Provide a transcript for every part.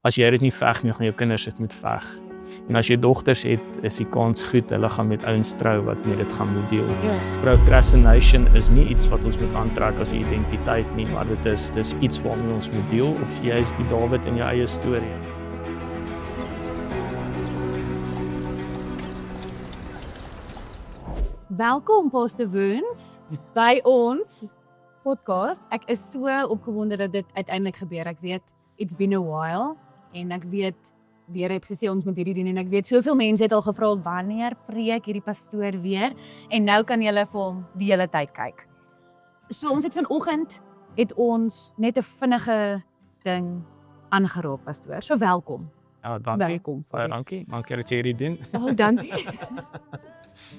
as jy dit nie veg nie, gaan jou kinders dit moet veg. En as jy dogters het, is die kans goed, hulle gaan met ouens trou wat met dit gaan moet deel. Ja. Procrastination is nie iets wat ons moet aantrek as 'n identiteit nie, maar dis iets waarmee ons moet deel. Jy is die Dawid in jou eie storie. Welkom Pastor Woons by ons podcast. Ek is so opgewonde dat dit uiteindelik gebeur. Ek weet it's been a while en ek weet die Here het gesê ons moet hierdie doen en ek weet soveel mense het al gevra wanneer preek hierdie pastoor weer en nou kan julle vir hom die hele tyd kyk. So ons het vanoggend het ons net 'n vinnige ding aangeraak pastoor. So welkom. Ja, dankie. Welkom. Baie dankie. Dankie dat jy hierdie doen. Oh, dankie.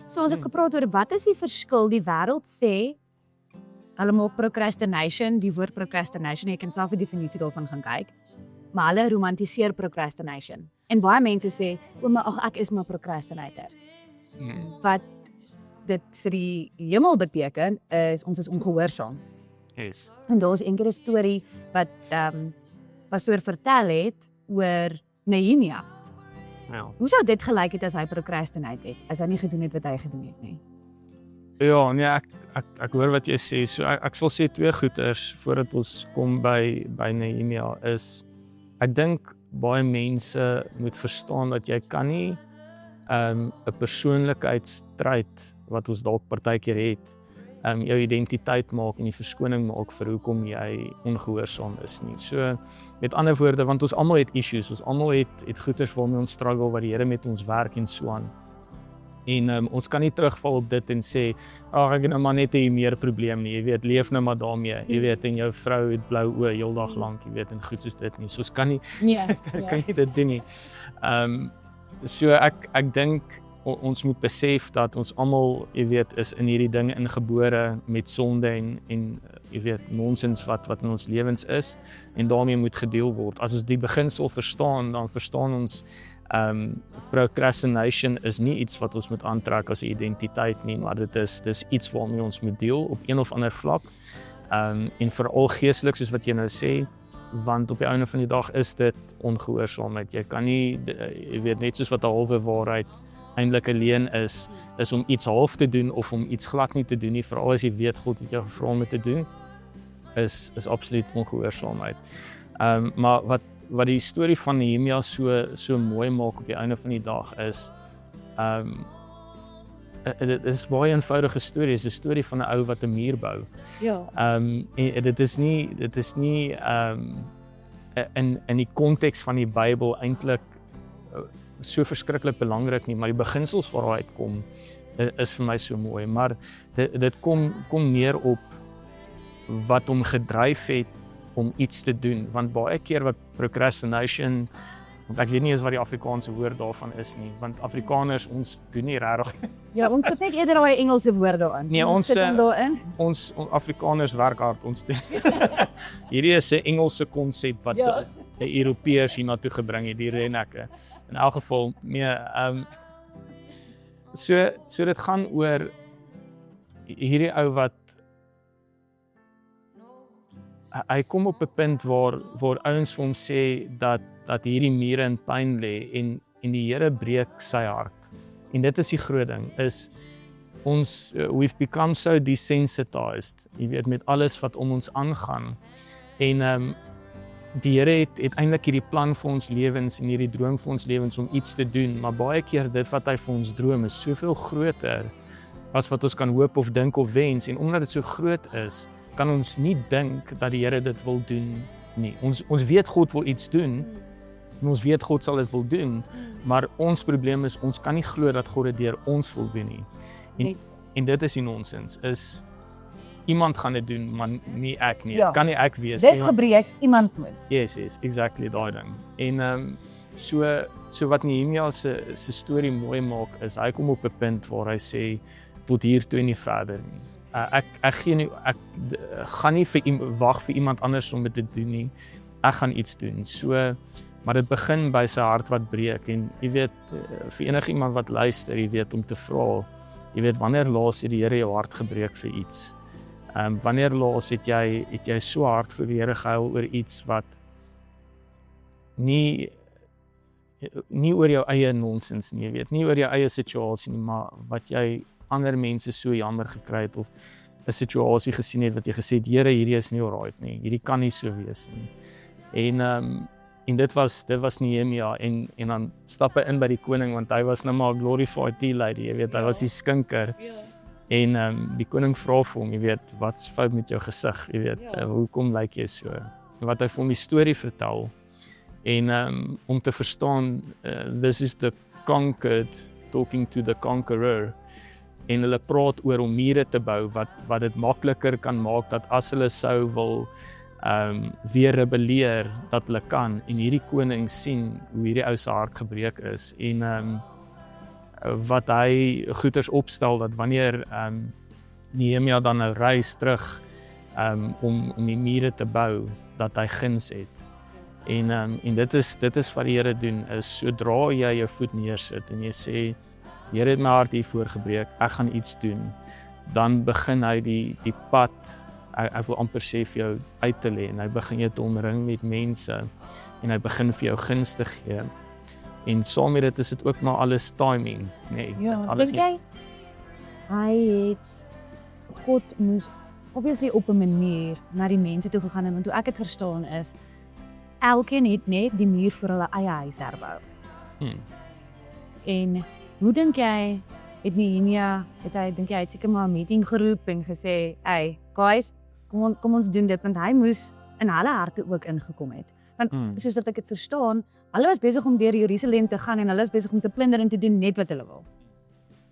So ons het gepraat oor wat is die verskil? Die wêreld sê hulle maak procrastination, die woord procrastination, jy kan self die definisie daarvan gaan kyk. Maar hulle romantiseer procrastination. En baie mense sê, "O, maar ag ek is maar procrastinator." Wat dit vir die hemel beteken is ons is ongehoorsaam. Yes. En daar's eendag 'n storie wat pastoor vertel het oor Nehemia. Ja. Hoe sou dit gelyk het as hy procrastinate het, as hy nie gedoen het wat hy gedoen het nie? Ja, nee, ek hoor wat jy sê. So ek sal sê twee goeters voordat ons kom by Nehemia is ek dink baie mense moet verstaan dat jy kan nie 'n persoonlikheidstryd wat ons dalk partykeer het, jou identiteit maak en die verskoning maak vir hoekom jy ongehoorsaam is nie. So met ander woorde, want ons almal het issues, ons almal het goeters waarmee ons struggle wat die Here met ons werk en so aan. En ons kan nie terugval op dit en sê, "Ag, ek het nou maar net 'n meer probleem nie." Jy weet, leef nou maar daarmee. Jy weet, en jou vrou het blou oë heeldag lank, jy weet, en goed soos dit nie. So ons kan nie kan nie dit doen nie. So ek dink ons moet besef dat ons almal, jy weet, is in hierdie ding ingebore met sonde en jy weet, nonsens wat in ons lewens is en daarmee moet gedeel word. As ons die beginsel verstaan, dan verstaan ons procrastination is nie iets wat ons moet aantrek as 'n identiteit nie, maar dis iets waarmee ons moet deel op een of ander vlak. En veral geestelik soos wat jy nou sê, want op die einde van die dag is dit ongehoorsaamheid. Jy kan nie, jy weet, net soos wat 'n halwe waarheid eintlik 'n leuen is om iets half te doen of om iets glad nie te doen nie, veral as jy weet God het jou gevra om dit te doen, is absoluut ongehoorsaamheid. Maar wat die storie van Nehemia so mooi maak op die einde van die dag is, dit is baie eenvoudige storie, dit is 'n storie van 'n ou wat 'n muur bou. Ja. En dit is nie in die konteks van die Bybel eintlik so verskriklik belangrik nie, maar die beginsels waaruit kom is vir my so mooi, maar dit kom neer op wat hom gedryf het om iets te doen, want baie keer wat procrastination, want ek weet nie eens wat die Afrikaanse woord daarvan is nie, want Afrikaners, ons doen nie regtig. Ja, ons het net eerder daai Engelse woord daarin. Nee, ons sit hom daarin. Ons Afrikaners werk hard, ons doen. Hierdie is 'n Engelse konsep wat die Europeërs hiernatoe gebring het, die Renekke. In elk geval, nee, so dit gaan oor hierdie ou wat hy kom op 'n punt waar ouens vir hom sê dat hierdie mure in pyn lê en die Here breek sy hart. En dit is die groot ding, is ons we've become so desensitized, jy weet, met alles wat om ons aangaan. En die Here het eintlik hierdie plan vir ons lewens en hierdie droom vir ons lewens om iets te doen, maar baie keer dit wat hy vir ons droom is soveel groter as wat ons kan hoop of dink of wens, en omdat dit so groot is, kan ons nie dink dat die Here dit wil doen nie. Ons weet God wil iets doen, en ons weet God sal dit wil doen, maar ons probleem is, ons kan nie glo dat God dit deur ons wil doen nie. En dit is die nonsens, is iemand gaan dit doen, maar nie ek nie. Dit kan nie ek wees nie. Dis gebreek, iemand moet. Yes, exactly daai ding. En so wat Nehemia se storie mooi maak, is hy kom op 'n punt waar hy sê, tot hier toe en nie verder nie. Ek gaan nie wag vir iemand anders om dit te doen nie. Ek gaan iets doen. So, maar dit begin by sy hart wat breek. En jy weet, vir enigiemand wat luister, jy weet, om te vra, jy weet, wanneer laas het die Here jou hart gebreek vir iets? Wanneer laas het jy so hard vir die Here gehuil oor iets wat nie oor jou eie nonsens nie, jy weet, nie oor jou eie situasie nie, maar wat jy ander mense so jammer gekry het of 'n situasie gesien het wat jy gesê het, Here, hierdie is nie alright nie, hierdie kan nie so wees nie. En dit was Nehemia en dan stap hy in by die koning want hy was nou maar 'n glorified tea lady, jy weet, hy was die skinker. En die koning vra vir hom, jy weet, wat's fout met jou gesig, jy weet, hoekom lyk jy so? En wat hy vir hom die storie vertel. En om te verstaan, this is the conquered talking to the conqueror. En hulle praat oor om mure te bou wat dit makliker kan maak dat as hulle sou wil weer rebelleer, dat hulle kan. En hierdie koning sien hoe hierdie ou se hart gebreek is en wat hy goeders opstel dat wanneer Nehemia dan nou reis terug om die mure te bou, dat hy guns het. En dit is wat die Here doen, is sodra jy jou voet neersit en jy sê, Here het my hart hiervoor gebreek, ek gaan iets doen, dan begin hy die pad, ek wil amper sê vir jou uit te lê, en hy begin jou te omring met mense, en hy begin vir jou guns te gee. En saam met dit is dit ook maar alles timing, nee. Ja, alles dink jy, hy het, God moes obviously op 'n manier na die mense toe gegaan en want hoe ek het verstaan is, elkeen het net die muur vir hulle eie huis herbou. En hoe dink jy, het Nehemia, dink jy het seker maar 'n meeting geroep en gesê, hey, guys, kom ons doen dit, want hy moes in hulle harte ook ingekom het. Want soos wat ek het verstaan, hulle was besig om deur Jerusalem te gaan en hulle is besig om te plunder en te doen net wat hulle wil.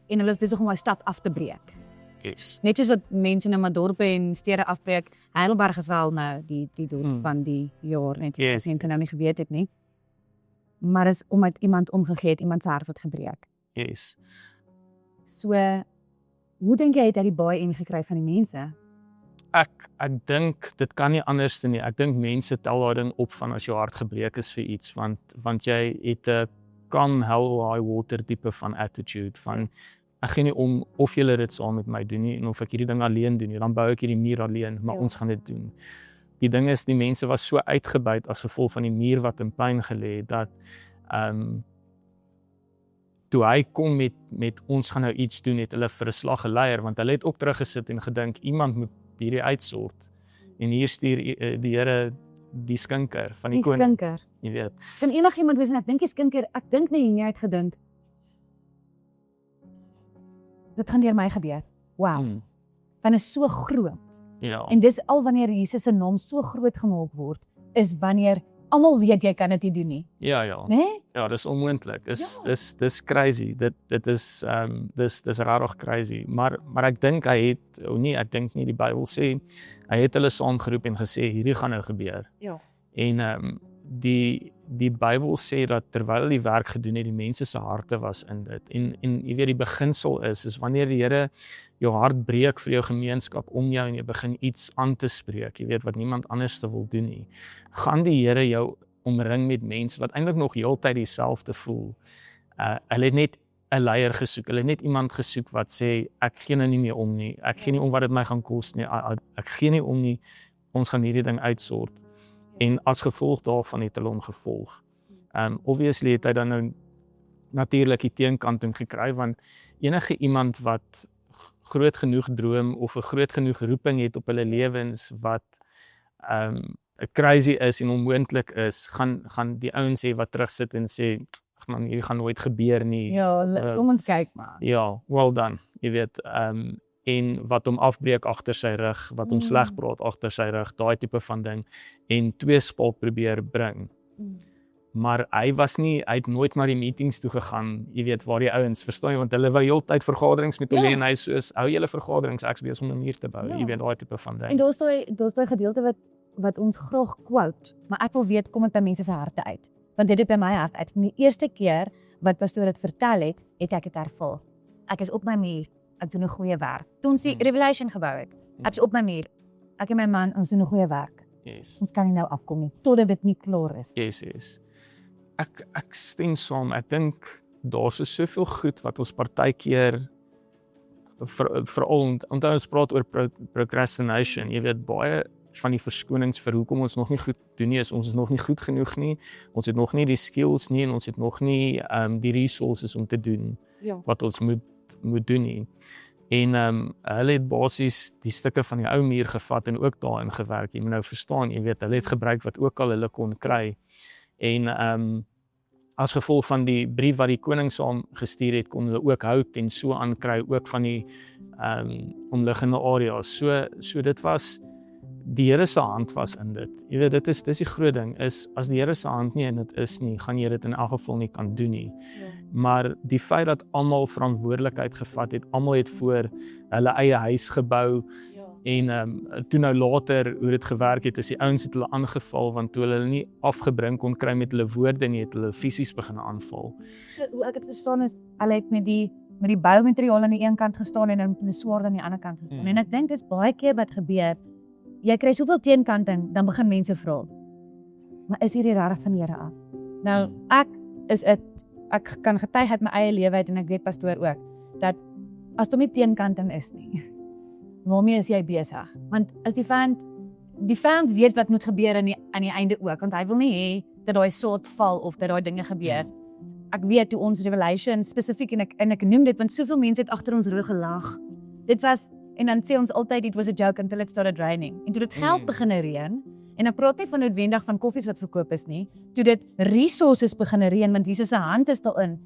En hulle is besig om daai stad af te breek. Yes. Net soos wat mense nou maar dorpe en stede afbreek, Heidelberg is wel nou die dorp van die jaar, net as jy nou nie geweet het nie. Maar is omdat iemand omgegee het, iemand se hart het gebreek. Yes. So, hoe dink jy het hy die baie ingekry van die mense? Ek dink, dit kan nie anders nie. Ek dink mense tel daai ding op van as jou hart gebreek is vir iets, want jy het 'n come hell high water tipe van attitude, van ek gee nie om of julle dit saam met my doen nie, en of ek hierdie ding alleen doen nie, dan bou ek hierdie muur alleen, maar ons gaan dit doen. Die ding is, die mense was so uitgebuit as gevolg van die muur wat in pyn gelê het, dat toe hy kom met ons gaan nou iets doen, het hulle vir 'n slag geleier, want hulle het ook teruggesit en gedink, iemand moet hierdie uitsort. En hier stuur die Here die skinker van die koning. Die skinker. Jy weet. Kan enigiemand wees en ek dink die skinker, ek dink nie het gedink. Dit gaan deur my gebeur. Wow. Want is so groot. Ja. En dis al wanneer Jesus se naam so groot gemaak word, is wanneer almal weet jy kan dit nie doen nie. Ja. Nee? Ja, dis onmoontlik. Dis crazy. Dit is dis rarig crazy. Maar ek dink hy het ek dink nie die Bybel sê hy het hulle saamgeroep en gesê hierdie gaan nou gebeur. Ja. En die Bybel sê dat terwyl hulle die werk gedoen het, die mense se harte was in dit. En jy weet die beginsel is wanneer die Here jou hart breek vir jou gemeenskap om jou en jy begin iets aan te spreek, jy weet wat niemand anders wil doen nie, gaan die Here jou omring met mense wat eintlik nog heeltyd dieselfde voel. Hulle het net 'n leier gesoek, hulle het net iemand gesoek wat sê, ek gee nou nie meer om nie, ek gee nie om wat dit my gaan kos nie, ek gee nie om nie, ons gaan hierdie ding uitsort. En as gevolg daarvan het hulle hom gevolg. Obviously het hy dan nou natuurlik die teenkanting gekry, want enige iemand wat groot genoeg droom of 'n groot genoeg roeping het op hulle lewens wat crazy is en onmoontlik is, gaan die ouens sê wat terugsit en sê, man, hierdie gaan nooit gebeur nie. Ja, kom ons kyk maar. Ja, well done, jy weet, en wat hom afbreek agter sy rug, wat hom sleg praat agter sy rug, daai tipe van ding, en tweespalk probeer bring. Maar hy het nooit na die meetings toe gegaan, jy weet, waar die ouens, verstaan jy, want hulle wou heeltyd vergaderings met hom hê en hy soos, hou julle vergaderings, ek's besig om 'n muur te bou, jy weet, daai tipe van ding. En daar's daai gedeelte wat ons graag quote, maar ek wil weet, kom dit by mense se harte uit? Want dit het by my hart uit. Die eerste keer wat pastoor dit vertel het ek dit ervaar. Ek is op my muur, ek doen 'n goeie werk. Toe ons die Revelation gebou het, ek is op my muur, ek en my man, ons doen 'n goeie werk. Yes. Ons kan nie nou afkom nie, totdat dit nie klaar is. Yes. Ek stem saam, ek dink daar's soveel goed wat ons partykeer veral, onthou ons praat oor procrastination, jy weet, van die verskonings vir hoekom ons nog nie goed doen nie, is ons is nog nie goed genoeg nie. Ons het nog nie die skills nie en ons het nog nie die resources om te doen wat ons moet doen nie. En hulle het basies die stukke van die ou muur gevat en ook daarin gewerk. Jy moet nou verstaan, jy weet, hulle het gebruik wat ook al hulle kon kry. En as gevolg van die brief wat die koning saam gestuur het, kon hulle ook hout en so aankry, ook van die omliggende areas. So dit was, die Here se hand was in dit. Jy weet, dis die groot ding, is as die Here se hand nie in dit is nie, gaan jy dit in elk geval nie kan doen nie. Maar die feit dat almal verantwoordelikheid gevat het, almal het voor hulle eie huis gebou, en toe nou later hoe dit gewerk het, is die ouens het hulle aangeval, want toe hulle nie afgebring kon kry met hulle woorde nie, het hulle fisies begin aanval. So, hoe ek het verstaan is, hulle het met die boumateriaal aan die een kant gestaan en dan met die swaard aan die ander kant gestaan. En ek dink dis baie keer wat gebeur, jy kry soveel teenkanting, dan begin mense vra, maar is hierdie regtig van die Here af? Nou, ek kan getuig uit my eie lewe uit en ek weet pastoor ook, dat as daar nie teenkanting is nie, waarmee is jy besig? Want as die vyand weet wat moet gebeur aan die einde ook, want hy wil nie hê dat daai soort val of dat daai dinge gebeur. Ek weet toe ons Revelation spesifiek en ek noem dit want soveel mense het agter ons rug gelag. Dit was, en dan sê ons altyd it was a joke until it started raining. En toe dit geld begin reën, en ek praat nie van noodwendig van koffies wat verkoop is nie, toe dit resources begin reën want Jesus se hand is daarin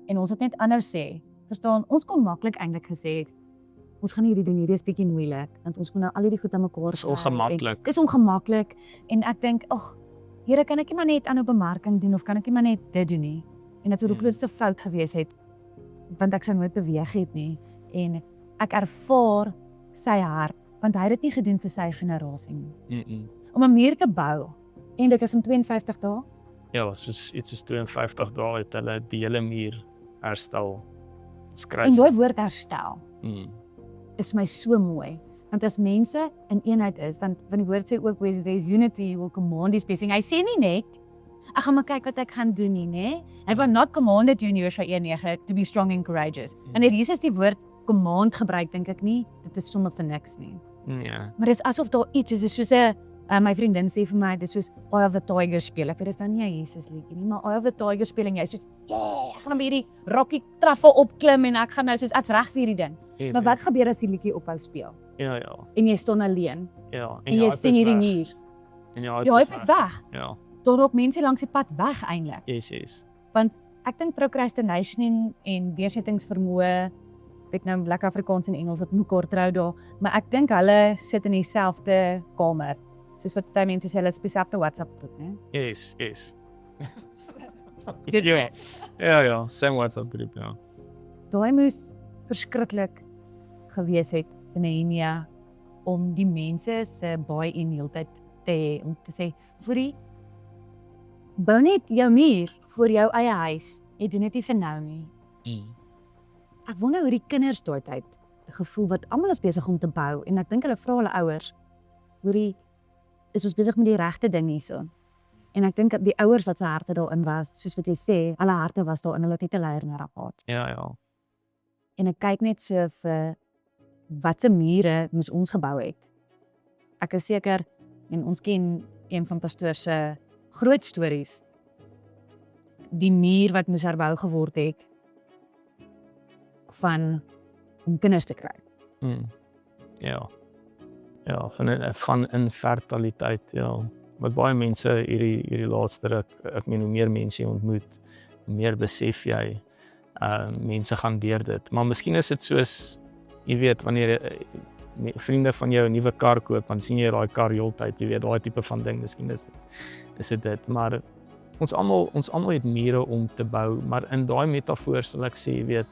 en ons het net anders sê. Verstaan, ons kon maklik eintlik gesê het ons gaan hierdie ding, hierdie is bietjie moeilik, want ons moet nou al hierdie goed aan mekaar Dis ongemaklik. Dis ongemaklik, en ek dink, ag, Here, kan ek nie maar net aan 'n bemarking doen, of kan ek nie maar net dit doen nie? En dit sou die grootste fout gewees het, want ek sou nooit beweeg het nie, en ek ervaar sy hart, want hy het dit nie gedoen vir sy generasie nie. Om 'n muur te bou, en dit is in 52 dae? Ja, soos iets is 52 dae het hulle die hele muur herstel. En daai woord herstel, is my so mooi, want as mense in eenheid is, want die woord sê ook, where there is unity, you will command his blessing. Hy sê nie net, ek gaan maar kyk wat ek gaan doen nie, né? Hy wil not commanded you in Joshua 1:9 to be strong and courageous. Wanneer Jesus die woord command gebruik, dink ek nie, dit is sommer vir niks nie. Ja. Maar dis asof daar iets is, soos 'n my vriendin sê vir my, dis soos Eye of the Tiger speel. Ek weet dis dan nie 'n Jesus liedjie nie, maar Eye of the Tiger speel en jy soos, ek gaan nou by hierdie Rocky Truffle opklim en ek gaan nou soos ek's reg vir hierdie ding. Maar wat gebeur as die liedjie ophou speel? Ja. En jy staan alleen. Ja, En jy sien hierdie muur. En jy Hy is weg. Ja. Daar loop mense langs die pad weg eintlik. Yes. Want ek dink procrastination en deursettingsvermoë, ek nou lekker Afrikaans en Engels wat mekaar trou daar, maar ek dink hulle sit in dieselfde kamer. Soos wat baie mense sê, hulle is besapte WhatsApp groep, né? Yes. Ja, same WhatsApp groep, ja. Daai moes verskriklik gewees het vir Nehemia om die mense se buy-in heeltyd te hê, om te sê, "Voorie, bou net jou muur voor jou eie huis, jy doen dit nie vir nou nie." Ek wonder hoe die kinders daai tyd, die gevoel wat almal is besig om te bou, en ek dink hulle vra hulle ouers, hoorie, is ons besig met die regte ding hierso? En ek dink dat die ouers wat se harte daarin was, soos wat jy sê, hulle harte was daarin, hulle het net 'n leier nodig gehad. Ja. En ek kyk net so vir watse mure moes ons gebou het. Ek is seker, en ons ken een van pastoor se groot stories, die muur wat moes herbou geword het, van om kinders te kry. Ja, van infertiliteit, ja. Wat baie mense hierdie laaste ruk, ek meen hoe meer mense jy ontmoet, hoe meer besef jy, mense gaan deur dit. Maar miskien is dit soos, jy weet, wanneer vriende van jou 'n nuwe kar koop, dan sien jy daai kar heeltyd, jy weet, daai tipe van ding, miskien is dit. Maar ons almal het mure om te bou, maar in daai metafoor sal ek sê, jy weet,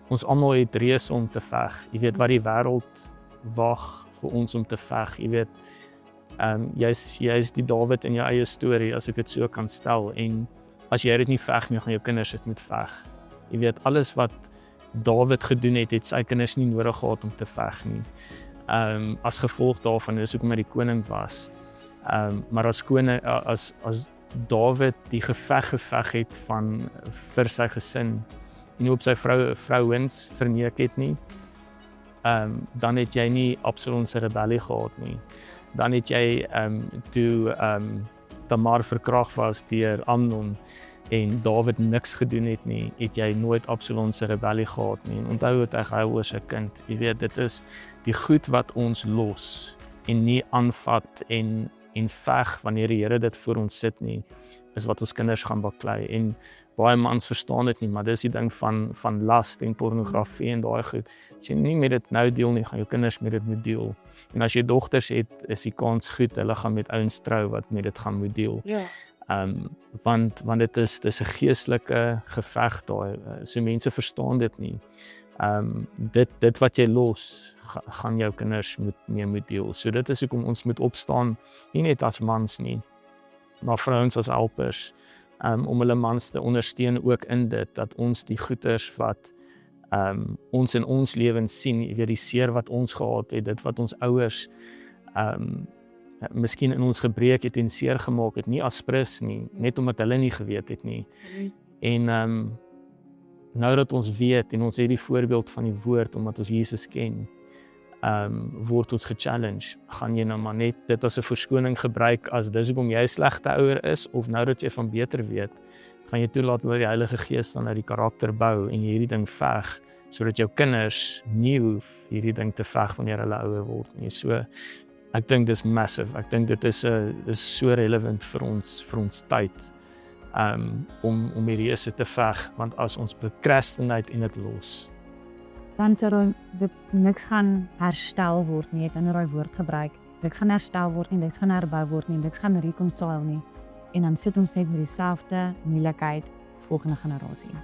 ons almal het reëse om te veg. Jy weet wat die wêreld wag vir ons om te veg. Jy weet, jy's die Dawid in jou eie storie, as ek dit so kan stel. En as jy dit nie veg nie, gaan jou kinders dit moet veg. Jy weet, alles wat Dawid gedoen het sy kinders nie nodig gehad om te veg nie. As gevolg daarvan is hoekom hy die koning was. Maar as Dawid die geveg het vir sy gesin, en op sy vrouens verneek het nie, dan het jy nie Absalom se rebellie gehad nie. Dan het jy toe Tamar verkragt was deur Amnon en Dawid niks gedoen het nie, het jy nooit Absalom se rebellie gehad nie. En onthou het hy gehou oor sy kind. Jy weet, dit is die goed wat ons los en nie aanvat en veg wanneer die Here dit voor ons sit nie, is wat ons kinders gaan baklei. En baie mans verstaan dit nie, maar dis die ding van last en pornografie en daai goed. As jy nie met dit nou deel nie, gaan jou kinders met dit moet deel. En as jy dogters het, is die kans goed, hulle gaan met ouens trou wat met dit gaan moet deel. Ja. Want dit is 'n geestelike geveg daai. So mense verstaan dit nie. Dit wat jy los, gaan jou kinders moet deel. So dit is hoekom ons moet opstaan, nie net as mans nie, maar vrouens as helpers, om hulle mans te ondersteun ook in dit, dat ons die goeders wat ons in ons lewens sien, jy weet die seer wat ons gehad het, dit wat ons ouers miskien in ons gebreek het en seer gemaak het, nie aspres nie, net omdat hulle nie geweet het nie. En nou dat ons weet en ons het die voorbeeld van die woord, omdat ons Jesus ken, word ons gechallenge, gaan jy nou maar net dit as 'n verskoning gebruik as dis hoekom jy 'n slegte ouer is, of nou dat jy van beter weet, gaan jy toelaat dat die Heilige Gees dan uit die karakter bou en jy hierdie ding veg, sodat jou kinders nie hoef hierdie ding te veg wanneer hulle ouer word nie. So ek dink dis massive. Ek dink dit is so relevant vir ons tyd om hierdie reëse te veg, want as ons procrastinate en dit los, dan sal dit niks gaan herstel word nie. Ek het nou daai woord gebruik. Niks gaan herstel word nie, niks gaan herbou word nie, niks gaan reconcile nie. En dan sit ons net met dieselfde moeilikheid volgende generasie.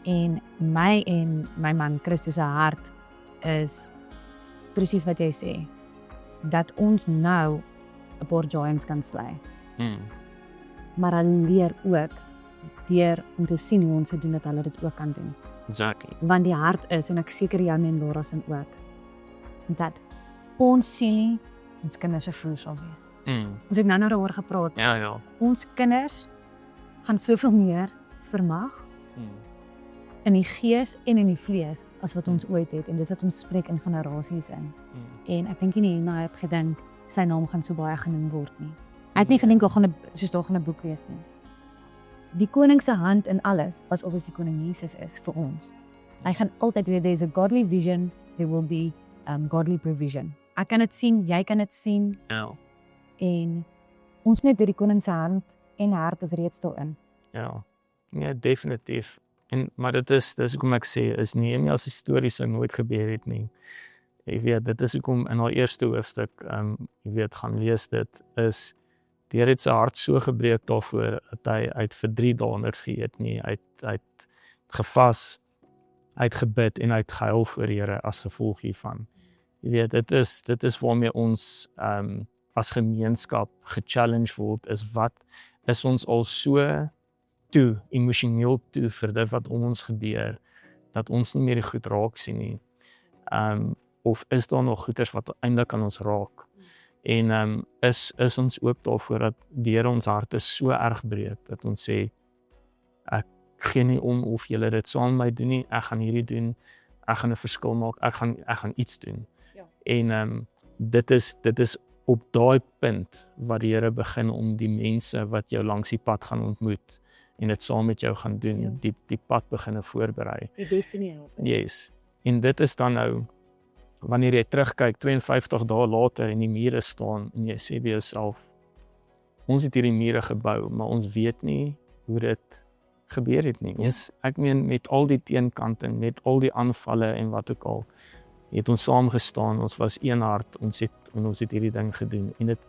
En my man Christus se hart is presies wat jy sê, dat ons nou 'n paar giants kan slay. Maar hulle leer ook deur om te sien hoe ons dit doen, dat hulle dit ook kan doen. exactly. Want die hart is, en ek seker jou en Laura sin ook, dat ons sien nie ons kinders se vroeg sal wees. Ons het nou daaroor gepraat. Ja. Ons kinders gaan soveel meer vermag in die gees en in die vlees as wat ons ooit het, en dis wat ons spreek in generasies in. En ek dink nie Nehemia het gedink sy naam gaan so baie genoem word nie. Hy het nie gedink daar gaan 'n boek wees nie. Die koning se hand in alles was obviously koning Jesus is vir ons. Hy gaan altyd weer, there's a godly vision, there will be godly provision. Ek kan dit sien, jy kan dit sien, Ja. en ons net by die koning se hand en hart is reeds daarin. Ja, definitief. Maar dit is hoekom ek sê, is Nehemia se storie sou nooit gebeur het nie. Jy weet, dit is hoekom in haar eerste hoofstuk, jy weet, gaan lees dit, is die Here het sy hart so gebreek daarvoor, dat hy uit vir 3 dae niks geëet nie, uit gevas, uit gebid en uit gehuil voor die Here as gevolg hiervan. Jy weet, dit is waarmee ons as gemeenskap gechallenge word, is wat is ons al so emosioneel toe vir dit wat om ons gebeur, dat ons nie meer die goed raak sien nie. Of is daar nog goeders wat eintlik aan ons raak? En is ons oop daarvoor dat die Here ons harte so erg breek, dat ons sê, ek gee nie om of julle dit saam met my doen nie, ek gaan hierdie doen, ek gaan 'n verskil maak, ek gaan iets doen. Ja. En dit is op daai punt wat die Here begin om die mense wat jou langs die pad gaan ontmoet, en dit saam met jou gaan doen, die pad begin voorberei. Die destiny help. Yes. En dit is dan nou, wanneer jy terugkyk 52 dae later en die mure staan en jy sê by jouself, ons het hierdie mure gebou, maar ons weet nie hoe dit gebeur het nie. Ek meen, met al die teenkante, met al die aanvalle en wat ook al, het ons saam gestaan, ons was een hart, ons het hierdie ding gedoen. En dit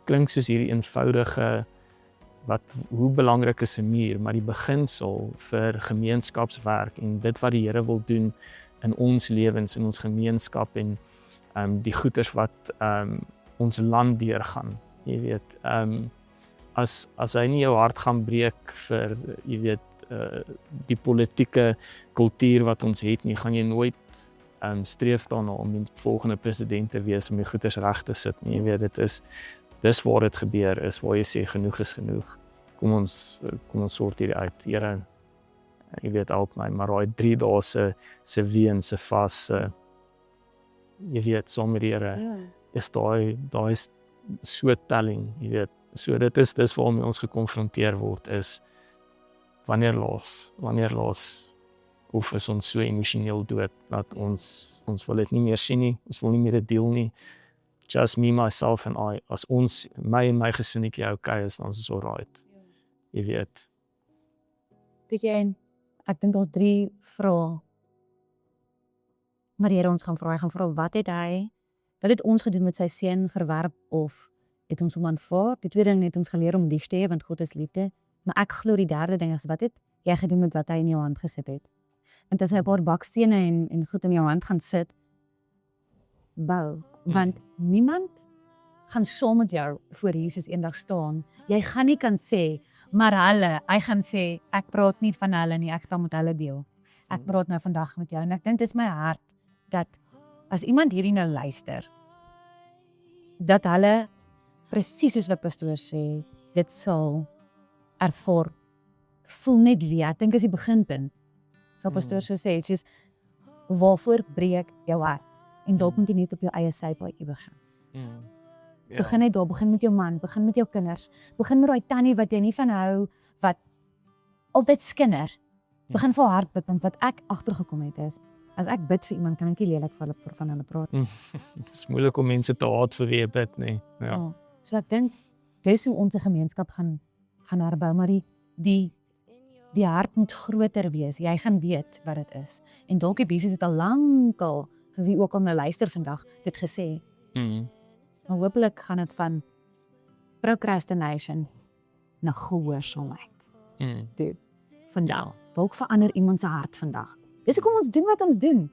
klink soos hierdie eenvoudige, hoe belangrik is 'n muur, maar die beginsel vir gemeenskapswerk en dit wat die Here wil doen in ons lewens, in ons gemeenskap en die goeders wat ons land deurgaan. Jy weet, as hy nie jou hart gaan breek vir, jy weet, die politieke kultuur wat ons het nie, gaan jy nooit streef daarna om die volgende president te wees om die goeders reg te sit nie. Jy weet, dis waar dit gebeur is, waar jy sê genoeg is genoeg. Kom ons sort hierdie uit. Here, jy weet, help my, maar daai 3 dae se ween, se vas, jy weet, saam met die Here, is daai so telling, jy weet. So dit is waarmee ons gekonfronteer word is wanneer laas of is ons so emosioneel dood dat ons wil dit nie meer sien nie, ons wil nie meer dit deel nie. Just me, myself and I. As ons, my en my gesinnetjie okay is, dan is ons alright. Jy weet. Ek dink ons 3 vrae. Maar die Here ons gaan vra, wat het ons gedoen met sy seun verwerp of het ons hom aanvaar? Die tweede ding het ons geleer om lief te hê want God is liefde. Maar ek glo die derde ding is wat het jy gedoen met wat hy in jou hand gesit het? En as hy 'n paar bakstene en goed in jou hand gaan sit, bou, want niemand gaan saam met jou voor Jesus eendag staan. Jy gaan nie kan sê, maar hy gaan sê, ek praat nie van hulle nie, ek gaan met hulle deel. Ek praat nou vandag met jou en ek dink dit is my hart dat as iemand hierdie nou luister, dat hulle presies soos wat pastoor sê, dit sal ervaar, voel net wie, ek dink is die beginpunt. Sal pastoor so sê, soos, waarvoor breek jou hart? En dalk moet jy net op jou eie sypaadjie begin. Ja. Begin net daar, begin met jou man, begin met jou kinders, begin met daai tannie wat jy nie van hou, wat altyd skinder. Begin vir haar hart bid, want wat ek agtergekom het is, as ek bid vir iemand, kan ek nie lelik van hulle praat. Het is moeilik om mense te haat vir wie jy bid, nee. Ja. So ek dink, dis hoe ons gemeenskap gaan herbou, maar die hart moet groter wees, jy gaan weet wat dit is. En dalk die Jesus het al lankal, vir wie ook al nou luister vandag, dit gesê. Maar hopelik gaan dit van procrastination na gehoorsaamheid. Toe, vandag. Dalk verander iemand se hart vandag. Dis hoekom ons doen wat ons doen.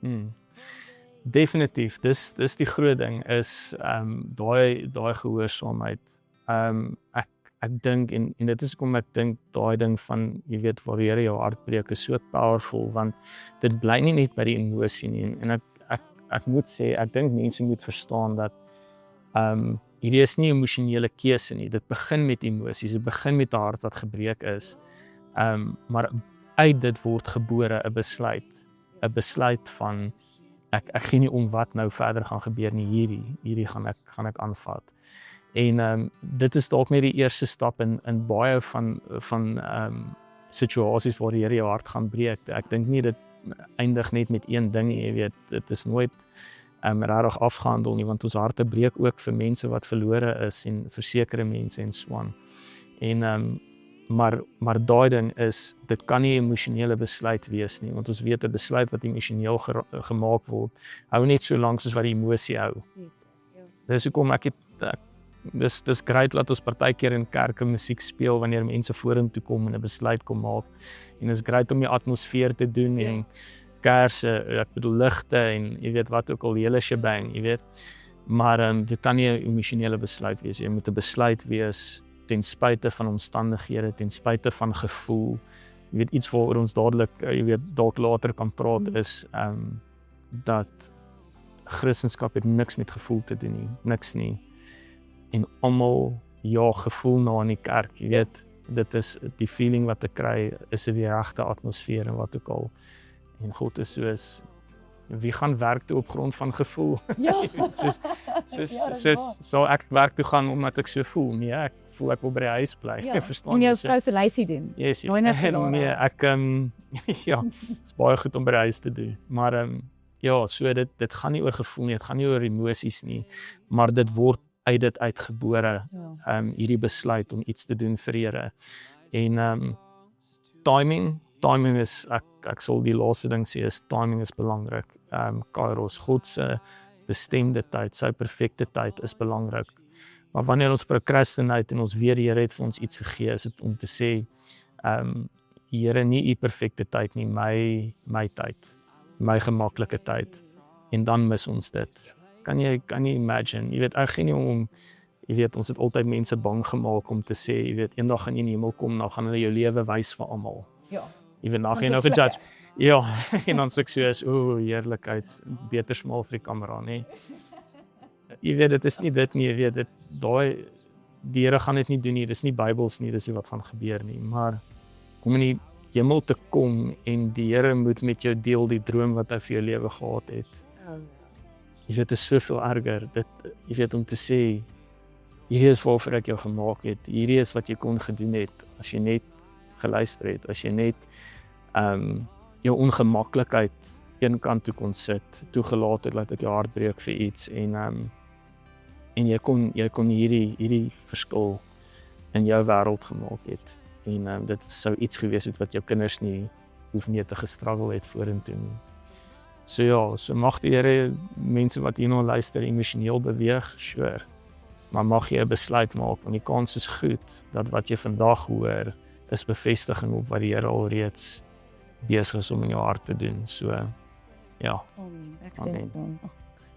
Definitief, dis die groot ding is daai gehoorsaamheid. Ek dink en dit is hoekom ek dink daai ding van jy weet waar die Here jou hart breek is so powerful want dit bly nie net by die emosie nie en ek moet sê ek dink mense moet verstaan dat hierdie is nie emosionele keuse nie. Dit begin met emosies, dit begin met 'n hart wat gebreek is. Maar uit dit word gebore 'n besluit van ek gee nie om wat nou verder gaan gebeur nie, hierdie gaan ek aanvat. En dit is dalk net die eerste stap in baie van situasies waar die Here jou hart gaan breek. Ek dink nie dit eindig net met een ding nie, jy weet, dit is nooit regtig afgehandel nie, want ons harte breek ook vir mense wat verlore is en vir sekere mense en so aan. En maar daai ding is, dit kan nie 'n emosionele besluit wees nie, want ons weet 'n besluit wat emosioneel gemaak word, hou net so lank soos wat die emosie hou. Dis hoekom dis great dat ons partykeer in kerke musiek speel wanneer mense vorentoe kom en 'n besluit kom maak. En dis great om die atmosfeer te doen en kerse, ek bedoel ligte en jy weet wat ook al, die hele shebang, jy weet. Maar dit kan nie 'n emosionele besluit wees. Jy moet 'n besluit wees ten spyte van omstandighede, ten spyte van gevoel. Jy weet iets waaroor ons dadelik, jy weet dalk later kan praat is dat Christendom het niks met gevoel te doen nie, niks nie. En almal gevoel na in die kerk, jy weet, dit is die feeling wat ek kry, is die regte atmosfeer en wat ook al. En God is soos, wie gaan werk toe op grond van gevoel? Ja. soos sal ek werk toe gaan omdat ek so voel? Nee, ek voel ek wil by die huis bly. Ja. Verstaan En jou jy? vrou se lysie doen. Yes, Nooit net en nee, ek ja, is baie goed om by die huis te doen. Maar ja, so dit gaan nie oor gevoel nie, dit gaan nie oor emosies nie, maar dit word uit dit uitgebore, hierdie besluit om iets te doen vir Here. En timing is, ek sal die laaste ding sê, is timing is belangrik. Kairos, God se bestemde tyd, sy perfekte tyd is belangrik. Maar wanneer ons procrastinate en ons weet die Here het vir ons iets gegee, is dit om te sê, Here, nie u perfekte tyd nie, my tyd, my gemaklike tyd. En dan mis ons dit. Kan jy imagine, jy weet, ek gee nie om, jy weet, ons het altyd mense bang gemaak om te sê, jy weet, eendag gaan jy in die hemel kom, dan gaan hulle jou lewe wys vir almal. Ja. Jy weet, dan gaan jy nou gejudge. Ja, en dan sê ek soos, heerlikheid, beter smaal vir die kamera, nee. Jy weet, dit is nie dit nie, jy weet, die Here gaan dit nie doen nie, dis nie Bybels nie, dis nie wat gaan gebeur nie, maar om in die hemel te kom en die Here moet met jou deel die droom wat hy vir jou lewe gehad het. Jy weet, dit is soveel erger, jy weet, om te sê, hierdie is waarvoor ek jou gemaak het. Hierdie is wat jy kon gedoen het as jy net geluister het, as jy net jou ongemaklikheid een kant toe kon sit, toegelaat het dat dit jou hart breek vir iets en jy kon hierdie verskil in jou wêreld gemaak het. En dit sou iets gewees het wat jou kinders nie hoef mee te gestruggle het vorentoe nie. So ja, so mag die Here mense wat hierna luister emosioneel beweeg, sure. Maar mag jy 'n besluit maak, want die kans is goed dat wat jy vandag hoor is bevestiging op wat die Here alreeds besig is om in jou hart te doen. So ja, Amen.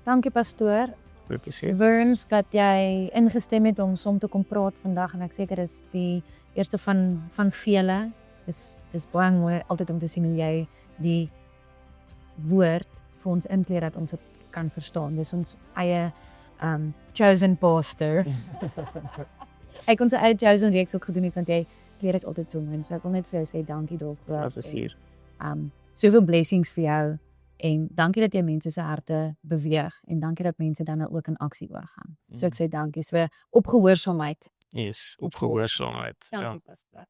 Dankie pastoor. wil ek sê. Verns dat jy ingestem het om som te kom praat vandag en ek seker dis die eerste van vele. Dis baie mooi altyd om te sien hoe jy die woord vir ons inkleer dat ons dit kan verstaan. Dis ons eie chosen pastor. Ek kon sy eie chosen reeks ook gedoen het want jy kleer dit altyd so mooi. So ek wil net vir jou sê dankie daarvoor. Plesier. Soveel blessings vir jou en dankie dat jy mense se harte beweeg en dankie dat mense dan ook in aksie oorgaan. So ek sê dankie. So opgehoorsaamheid. Yes, op gehoorsaamheid. Ja. Dankie pastoor.